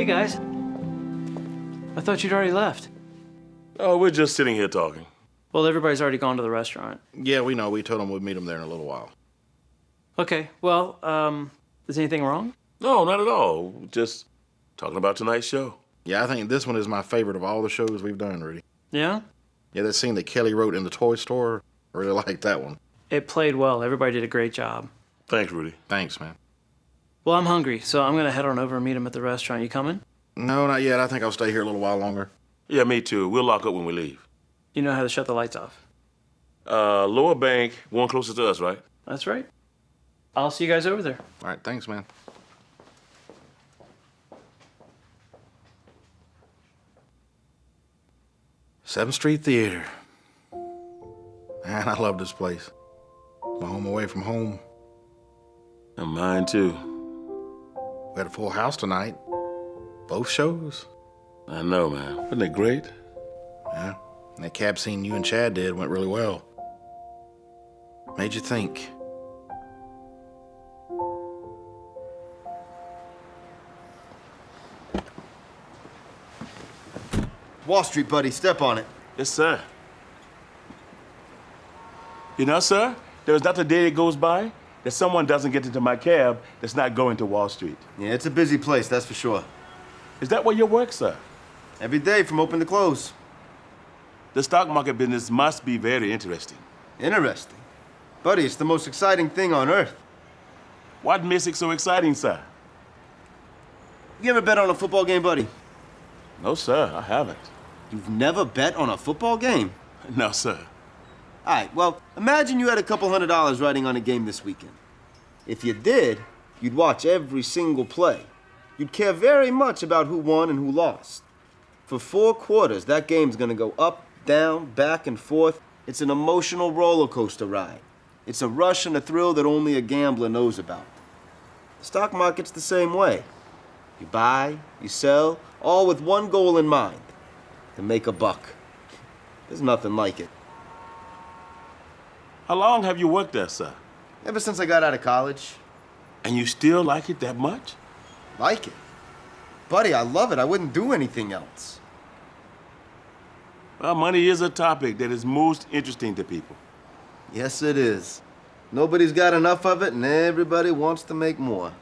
Hey, guys. I thought you'd already left. Oh, we're just sitting here talking. Well, everybody's already gone to the restaurant. Yeah, we know. We told them we'd meet them there in a little while. Okay, well, is anything wrong? No, not at all. Just talking about tonight's show. Yeah, I think this one is my favorite of all the shows we've done, Rudy. Yeah? Yeah, that scene that Kelly wrote in the toy store, I really like that one. It played well. Everybody did a great job. Thanks, Rudy. Thanks, man. Well, I'm hungry, so I'm gonna head on over and meet him at the restaurant. You coming? No, not yet. I think I'll stay here a little while longer. Yeah, me too. We'll lock up when we leave. You know how to shut the lights off. Lower bank, one closer to us, right? That's right. I'll see you guys over there. All right, thanks, man. Seventh Street Theater. Man, I love this place. My home away from home. And mine too. We had a full house tonight. Both shows. I know, man. Wasn't it great? Yeah. And that cab scene you and Chad did went really well. Made you think. Wall Street, buddy. Step on it. Yes, sir. You know, sir, there's not a day that goes by that someone doesn't get into my cab that's not going to Wall Street. Yeah, it's a busy place, that's for sure. Is that where you work, sir? Every day from open to close. The stock market business must be very interesting. Interesting. Buddy, it's the most exciting thing on earth. What makes it so exciting, sir? You ever bet on a football game, buddy? No, sir, I haven't. You've never bet on a football game? No, sir. All right, well, imagine you had a couple $100 riding on a game this weekend. If you did, you'd watch every single play. You'd care very much about who won and who lost. For 4 quarters, that game's gonna go up, down, back and forth. It's an emotional roller coaster ride. It's a rush and a thrill that only a gambler knows about. The stock market's the same way. You buy, you sell, all with one goal in mind, to make a buck. There's nothing like it. How long have you worked there, sir? Ever since I got out of college. And you still like it that much? Like it? Buddy, I love it. I wouldn't do anything else. Well, money is a topic that is most interesting to people. Yes, it is. Nobody's got enough of it, and everybody wants to make more.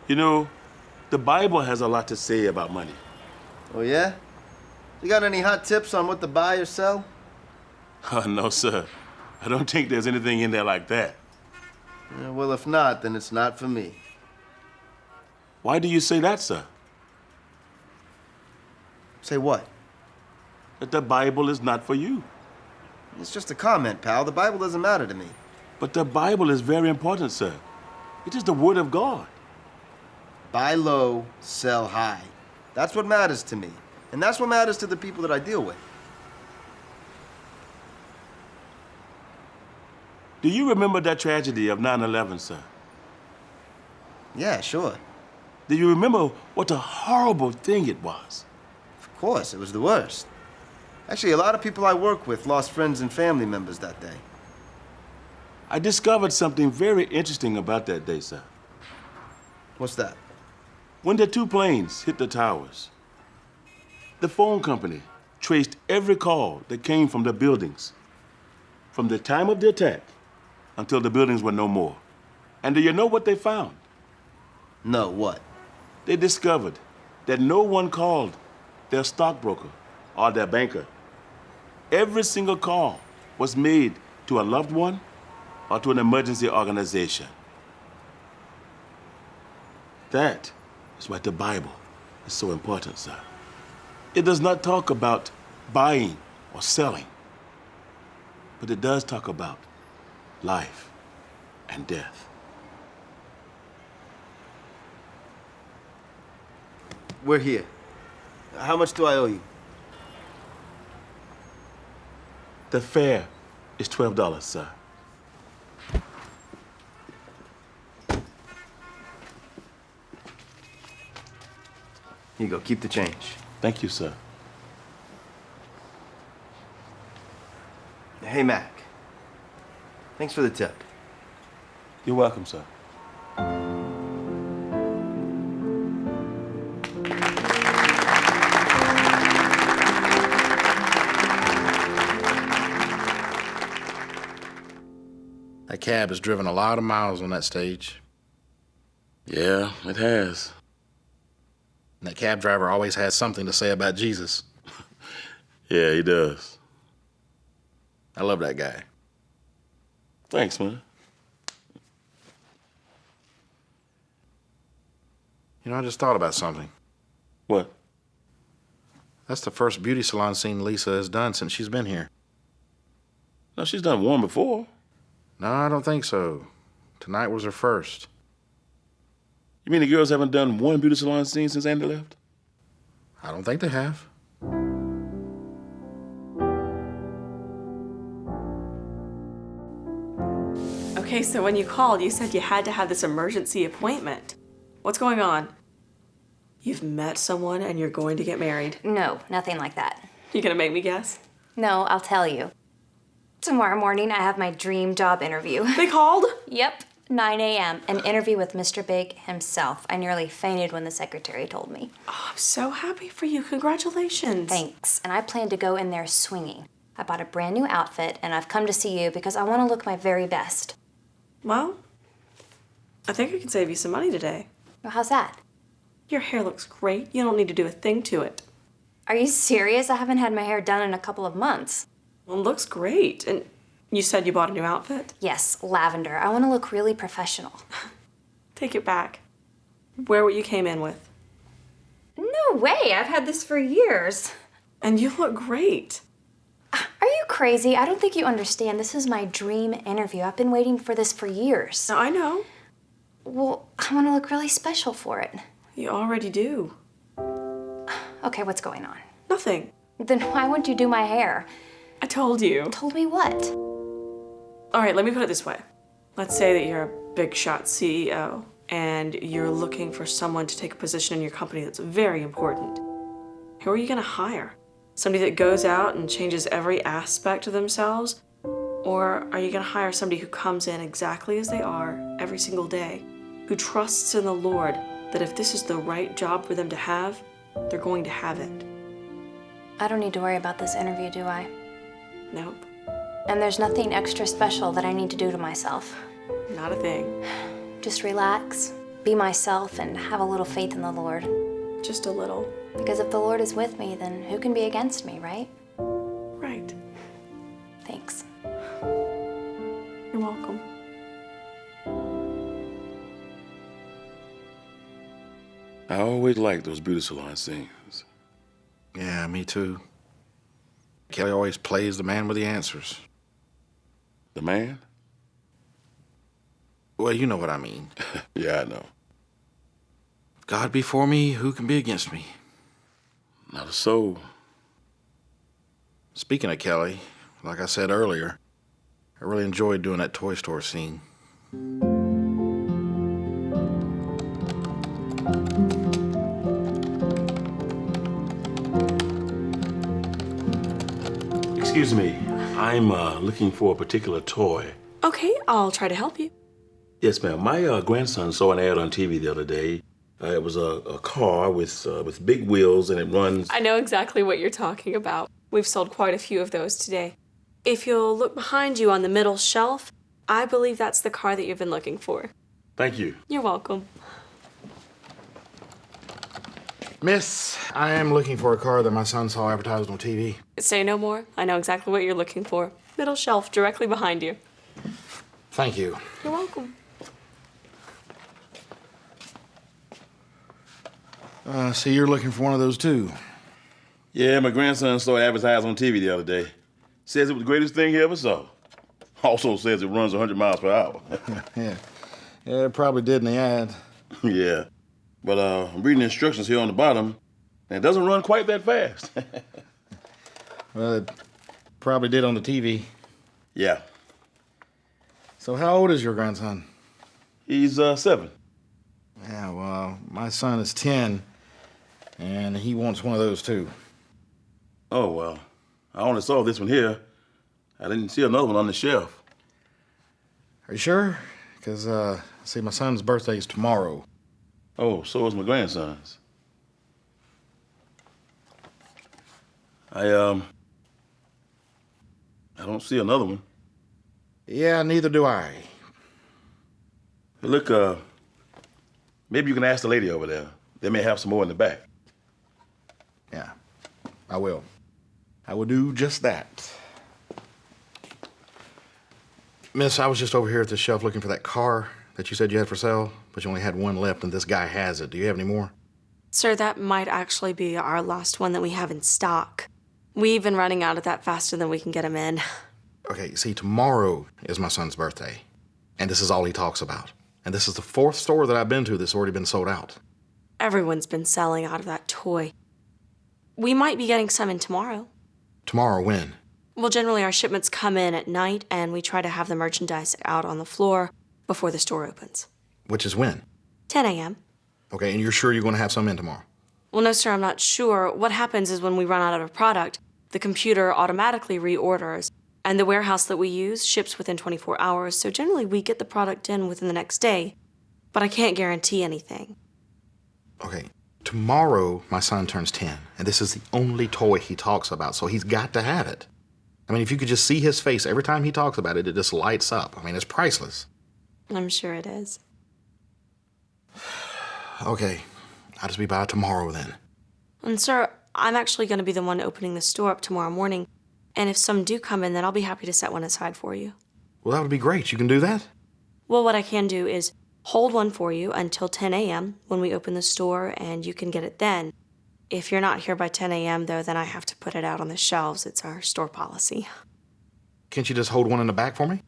You know, the Bible has a lot to say about money. Oh, yeah? You got any hot tips on what to buy or sell? Oh, no, sir. I don't think there's anything in there like that. Yeah, well, if not, then it's not for me. Why do you say that, sir? Say what? That the Bible is not for you. It's just a comment, pal. The Bible doesn't matter to me. But the Bible is very important, sir. It is the Word of God. Buy low, sell high. That's what matters to me. And that's what matters to the people that I deal with. Do you remember that tragedy of 9/11, sir? Yeah, sure. Do you remember what a horrible thing it was? Of course, it was the worst. Actually, a lot of people I work with lost friends and family members that day. I discovered something very interesting about that day, sir. What's that? When the 2 planes hit the towers, the phone company traced every call that came from the buildings, from the time of the attack until the buildings were no more. And do you know what they found? No, what? They discovered that no one called their stockbroker or their banker. Every single call was made to a loved one or to an emergency organization. That is why the Bible is so important, sir. It does not talk about buying or selling, but it does talk about life and death. We're here. How much do I owe you? The fare is $12, sir. Here you go. Keep the change. Thank you, sir. Hey, Mac. Thanks for the tip. You're welcome, sir. That cab has driven a lot of miles on that stage. Yeah, it has. And that cab driver always has something to say about Jesus. Yeah, he does. I love that guy. Thanks, man. You know, I just thought about something. What? That's the first beauty salon scene Lisa has done since she's been here. No, she's done one before. No, I don't think so. Tonight was her first. You mean the girls haven't done one beauty salon scene since Andy left? I don't think they have. Okay, so when you called, you said you had to have this emergency appointment. What's going on? You've met someone and you're going to get married. No, nothing like that. You gonna make me guess? No, I'll tell you. Tomorrow morning, I have my dream job interview. They called? Yep, 9 a.m. An interview with Mr. Big himself. I nearly fainted when the secretary told me. Oh, I'm so happy for you. Congratulations. Thanks. And I plan to go in there swinging. I bought a brand new outfit, and I've come to see you because I want to look my very best. Well, I think I can save you some money today. Well, how's that? Your hair looks great. You don't need to do a thing to it. Are you serious? I haven't had my hair done in a couple of months. Well, it looks great. And you said you bought a new outfit? Yes, lavender. I want to look really professional. Take it back. Wear what you came in with. No way! I've had this for years. And you look great. Are you crazy? I don't think you understand. This is my dream interview. I've been waiting for this for years. Now, I know. Well, I want to look really special for it. You already do. Okay, what's going on? Nothing. Then why wouldn't you do my hair? I told you. Told me what? All right, let me put it this way. Let's say that you're a big shot CEO and you're looking for someone to take a position in your company that's very important. Who are you gonna hire? Somebody that goes out and changes every aspect of themselves? Or are you gonna hire somebody who comes in exactly as they are every single day, who trusts in the Lord that if this is the right job for them to have, they're going to have it? I don't need to worry about this interview, do I? Nope, And there's nothing extra special that I need to do to myself. not a thing. Just relax, be myself, and have a little faith in the Lord. Just a little. Because if the Lord is with me, then who can be against me, right? Right. Thanks. You're welcome. I always liked those beauty salon scenes. Yeah, me too. Kelly always plays the man with the answers. The man? Well, you know what I mean. Yeah, I know. God be for me, who can be against me? Not a soul. Speaking of Kelly, like I said earlier, I really enjoyed doing that toy store scene. Excuse me, I'm looking for a particular toy. Okay, I'll try to help you. Yes, ma'am. My grandson saw an ad on TV the other day. It was a car with big wheels, and it runs. I know exactly what you're talking about. We've sold quite a few of those today. If you'll look behind you on the middle shelf, I believe that's the car that you've been looking for. Thank you. You're welcome. Miss, I am looking for a car that my son saw advertised on TV. Say no more. I know exactly what you're looking for. Middle shelf, directly behind you. Thank you. You're welcome. See, you're looking for one of those too. Yeah, my grandson saw it advertised on TV the other day. Says it was the greatest thing he ever saw. Also says it runs 100 miles per hour. Yeah, it probably did in the ad. Yeah. But I'm reading the instructions here on the bottom, and it doesn't run quite that fast. Well, it probably did on the TV. Yeah. So how old is your grandson? He's 7. Yeah, well, my son is 10, and he wants one of those too. Oh, well, I only saw this one here. I didn't see another one on the shelf. Are you sure? Because, see, my son's birthday is tomorrow. Oh, so is my grandson's. I don't see another one. Yeah, neither do I. Look, maybe you can ask the lady over there. They may have some more in the back. Yeah, I will. I will do just that. Miss, I was just over here at the shelf looking for that car that you said you had for sale, but you only had one left, and this guy has it. Do you have any more? Sir, that might actually be our last one that we have in stock. We've been running out of that faster than we can get them in. Okay, see, tomorrow is my son's birthday, and this is all he talks about. And this is the 4th store that I've been to that's already been sold out. Everyone's been selling out of that toy. We might be getting some in tomorrow. Tomorrow, when? Well, generally our shipments come in at night, and we try to have the merchandise out on the floor before the store opens. Which is when? 10 a.m. Okay, and you're sure you're going to have some in tomorrow? Well, no, sir, I'm not sure. What happens is when we run out of product, the computer automatically reorders, and the warehouse that we use ships within 24 hours, so generally we get the product in within the next day, but I can't guarantee anything. Okay, tomorrow my son turns 10, and this is the only toy he talks about, so he's got to have it. I mean, if you could just see his face every time he talks about it, it just lights up. I mean, it's priceless. I'm sure it is. Okay, I'll just be by tomorrow then. And sir, I'm actually going to be the one opening the store up tomorrow morning, and if some do come in, then I'll be happy to set one aside for you. Well, that would be great. You can do that? Well, what I can do is hold one for you until 10 a.m. when we open the store, and you can get it then. If you're not here by 10 a.m., though, then I have to put it out on the shelves. It's our store policy. Can't you just hold one in the back for me?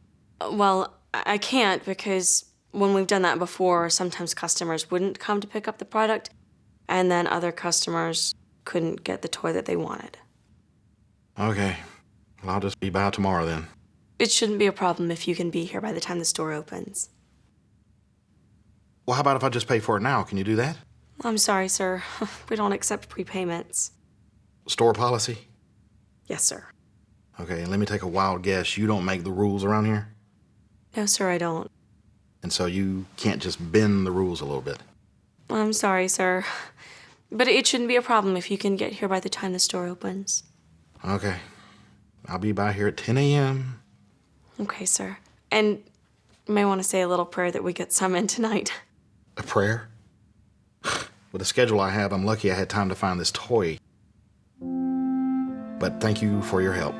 Well, I can't because when we've done that before, sometimes customers wouldn't come to pick up the product, and then other customers couldn't get the toy that they wanted. Okay. Well, I'll just be by tomorrow then. It shouldn't be a problem if you can be here by the time the store opens. Well, how about if I just pay for it now? Can you do that? I'm sorry, sir. We don't accept prepayments. Store policy? Yes, sir. Okay, and let me take a wild guess. You don't make the rules around here? No, sir, I don't. And so you can't just bend the rules a little bit? I'm sorry, sir. But it shouldn't be a problem if you can get here by the time the store opens. Okay. I'll be by here at 10 a.m. Okay, sir. And you may want to say a little prayer that we get some in tonight. A prayer? With the schedule I have, I'm lucky I had time to find this toy. But thank you for your help.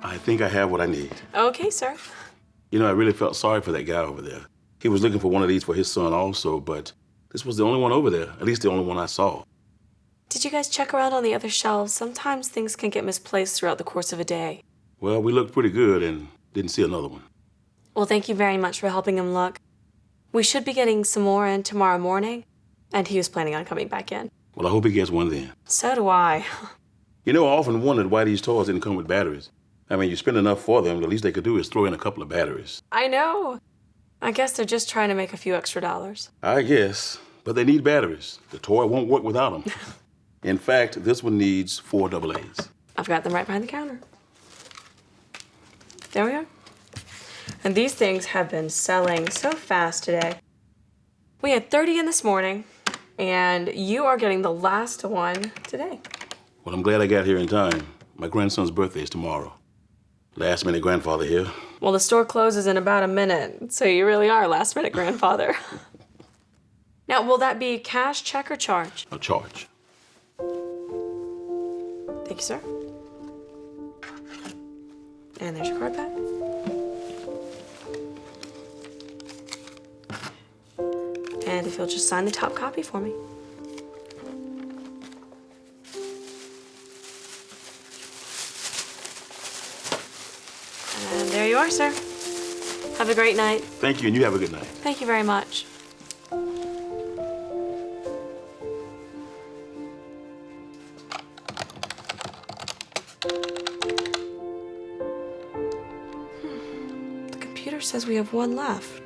I think I have what I need. Okay, sir. You know, I really felt sorry for that guy over there. He was looking for one of these for his son also, but this was the only one over there, at least the only one I saw. Did you guys check around on the other shelves? Sometimes things can get misplaced throughout the course of a day. Well, we looked pretty good and didn't see another one. Well, thank you very much for helping him look. We should be getting some more in tomorrow morning, and he was planning on coming back in. Well, I hope he gets one then. So do I. You know, I often wondered why these toys didn't come with batteries. I mean, you spend enough for them, the least they could do is throw in a couple of batteries. I know. I guess they're just trying to make a few extra dollars. I guess, but they need batteries. The toy won't work without them. In fact, this one needs 4 AA's. I've got them right behind the counter. There we are. And these things have been selling so fast today. We had 30 in this morning, and you are getting the last one today. Well, I'm glad I got here in time. My grandson's birthday is tomorrow. Last minute grandfather here. Well, the store closes in about a minute, so you really are last minute grandfather. Now, will that be cash, check, or charge? A charge. Thank you, sir. And there's your card back. And if you'll just sign the top copy for me. And there you are, sir. Have a great night. Thank you, and you have a good night. Thank you very much. The computer says we have one left.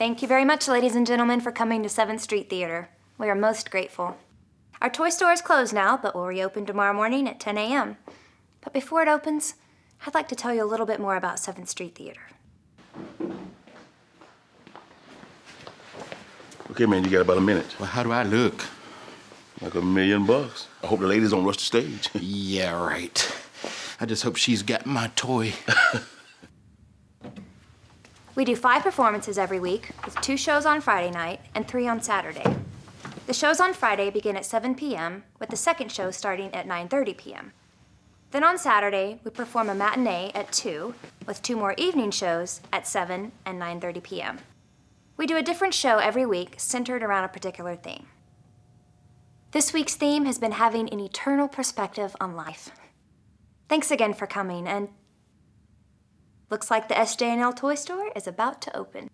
Thank you very much, ladies and gentlemen, for coming to 7th Street Theater. We are most grateful. Our toy store is closed now, but will reopen tomorrow morning at 10 a.m. But before it opens, I'd like to tell you a little bit more about 7th Street Theater. Okay, man, you got about a minute. Well, how do I look? Like $1 million. I hope the ladies don't rush the stage. Yeah, right. I just hope she's got my toy. We do 5 performances every week, with 2 shows on Friday night and 3 on Saturday. The shows on Friday begin at 7 p.m., with the second show starting at 9:30 p.m. Then on Saturday, we perform a matinee at 2, with 2 more evening shows at 7 and 9:30 p.m. We do a different show every week centered around a particular theme. This week's theme has been having an eternal perspective on life. Thanks again for coming, and looks like the SJ&L toy store is about to open.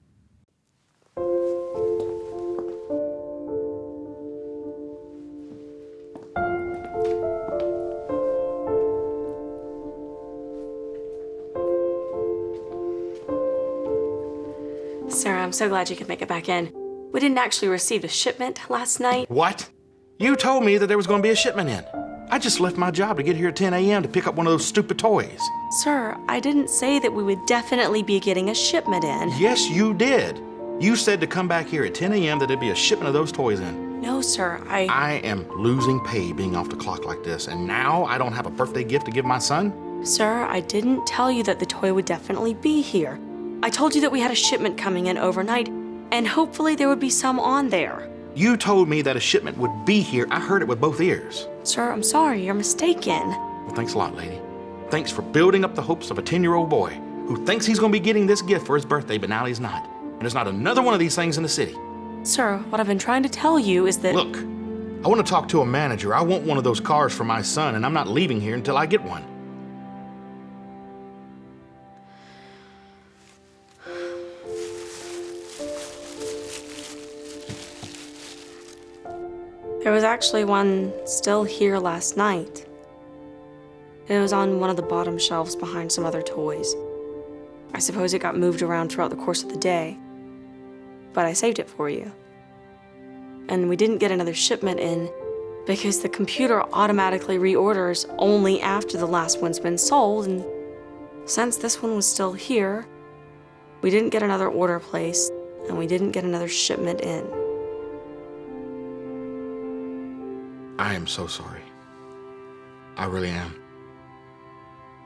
Sarah, I'm so glad you could make it back in. We didn't actually receive a shipment last night. What? You told me that there was going to be a shipment in. I just left my job to get here at 10 a.m. to pick up one of those stupid toys. Sir, I didn't say that we would definitely be getting a shipment in. Yes, you did. You said to come back here at 10 a.m. that there'd be a shipment of those toys in. No, sir, I am losing pay being off the clock like this, and now I don't have a birthday gift to give my son? Sir, I didn't tell you that the toy would definitely be here. I told you that we had a shipment coming in overnight, and hopefully there would be some on there. You told me that a shipment would be here. I heard it with both ears. Sir, I'm sorry, you're mistaken. Well, thanks a lot, lady. Thanks for building up the hopes of a 10-year-old boy who thinks he's going to be getting this gift for his birthday, but now he's not. And there's not another one of these things in the city. Sir, what I've been trying to tell you is that... Look, I want to talk to a manager. I want one of those cars for my son, and I'm not leaving here until I get one. There was actually one still here last night. It was on one of the bottom shelves behind some other toys. I suppose it got moved around throughout the course of the day, but I saved it for you. And we didn't get another shipment in because the computer automatically reorders only after the last one's been sold, and since this one was still here, we didn't get another order placed, and we didn't get another shipment in. I am so sorry. I really am.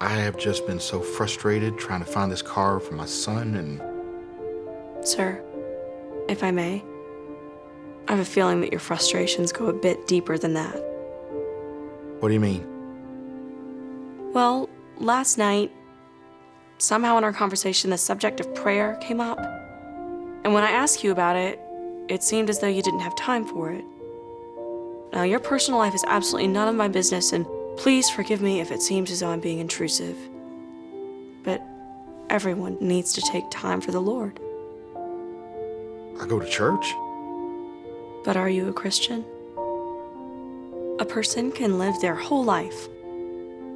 I have just been so frustrated trying to find this car for my son, and... Sir, if I may, I have a feeling that your frustrations go a bit deeper than that. What do you mean? Well, last night, somehow in our conversation, the subject of prayer came up. And when I asked you about it, it seemed as though you didn't have time for it. Now, your personal life is absolutely none of my business, and please forgive me if it seems as though I'm being intrusive. But everyone needs to take time for the Lord. I go to church? But are you a Christian? A person can live their whole life,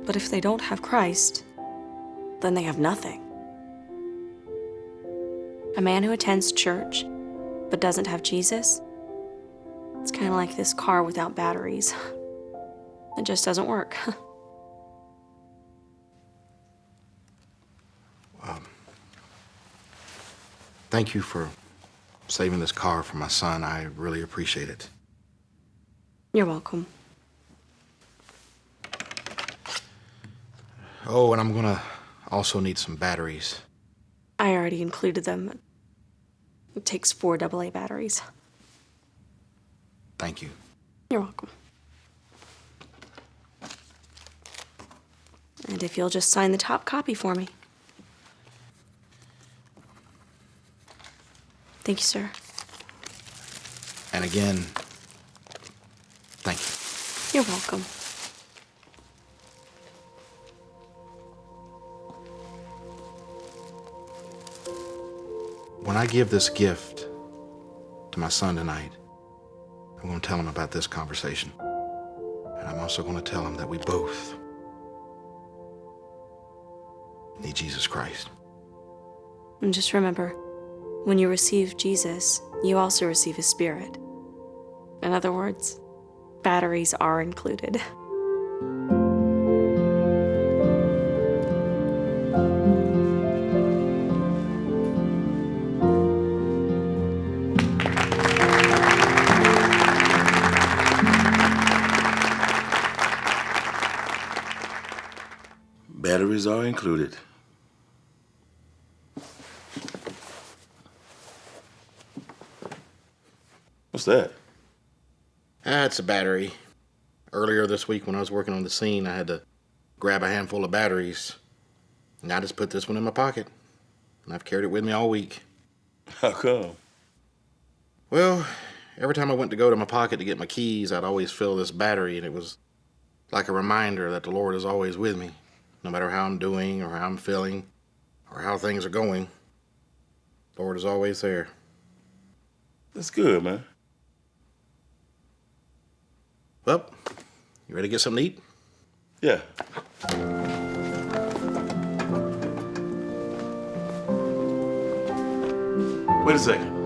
but if they don't have Christ, then they have nothing. A man who attends church but doesn't have Jesus, it's kind of like this car without batteries. It just doesn't work. Thank you for saving this car for my son. I really appreciate it. You're welcome. Oh, and I'm gonna also need some batteries. I already included them. It takes 4 AA batteries. Thank you. You're welcome. And if you'll just sign the top copy for me. Thank you, sir. And again, thank you. You're welcome. When I give this gift to my son tonight, I'm going to tell him about this conversation. And I'm also going to tell him that we both need Jesus Christ. And just remember, When you receive Jesus, you also receive His Spirit. In other words, batteries are included. Batteries are included. What's that? It's a battery. Earlier this week when I was working on the scene, I had to grab a handful of batteries. And I just put this one in my pocket. And I've carried it with me all week. How come? Well, every time I went to go to my pocket to get my keys, I'd always fill this battery, and it was like a reminder that the Lord is always with me. No matter how I'm doing or how I'm feeling or how things are going, the Lord is always there. That's good, man. Well, you ready to get something to eat? Yeah. Wait a second.